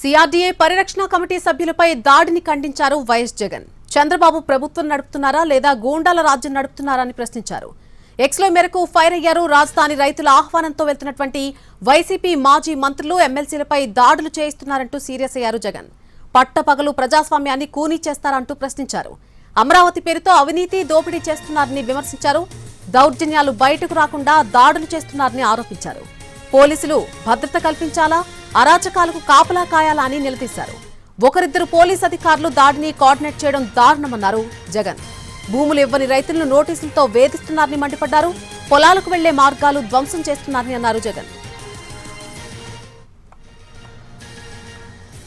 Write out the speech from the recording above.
CRDA పరిరక్షణ committee సభ్యులపై దాడిని ఖండించారు వైఎస్ జగన్. చంద్రబాబు ప్రభుత్వం నడుపుతున్నారా లేదా గూండాల రాజ్యం నడుపుతున్నారా అని ప్రశ్నించారు. ఎక్స్లో మేరకు ఫైర్ అయ్యారు. రాజధాని రైతుల ఆహ్వానంతో వెళ్తున్నటువంటి వైసీపీ మాజీ మంత్రులు ఎమ్మెల్సీలపై దాడులు చేయిస్తున్నారంటూ సీరియస్ అయ్యారు జగన్. పట్టపగలు ప్రజాస్వామ్యాన్ని కూనీ చేస్తారంటూ ప్రశ్నించారు. అమరావతి పేరుతో అవినీతి దోపిడీ చేస్తున్నారని విమర్శించారు. దౌర్జన్యాలు బయటకు రాకుండా దాడులు చేస్తున్నారని ఆరోపించారు. పోలీసులు భద్రత కల్పించాలా, అరాచకాలకు కాపలా కాయాలా అని నిలదీశారు. ఒకరిద్దరు పోలీస్ అధికారులు దాడిని కోఆర్డినేట్ చేయడం దారుణమన్నారు జగన్. భూములు ఇవ్వని రైతులను నోటీసులతో వేధిస్తున్నారని మండిపడ్డారు. పొలాలకు వెళ్లే మార్గాలు ధ్వంసం చేస్తున్నారని అన్నారు జగన్.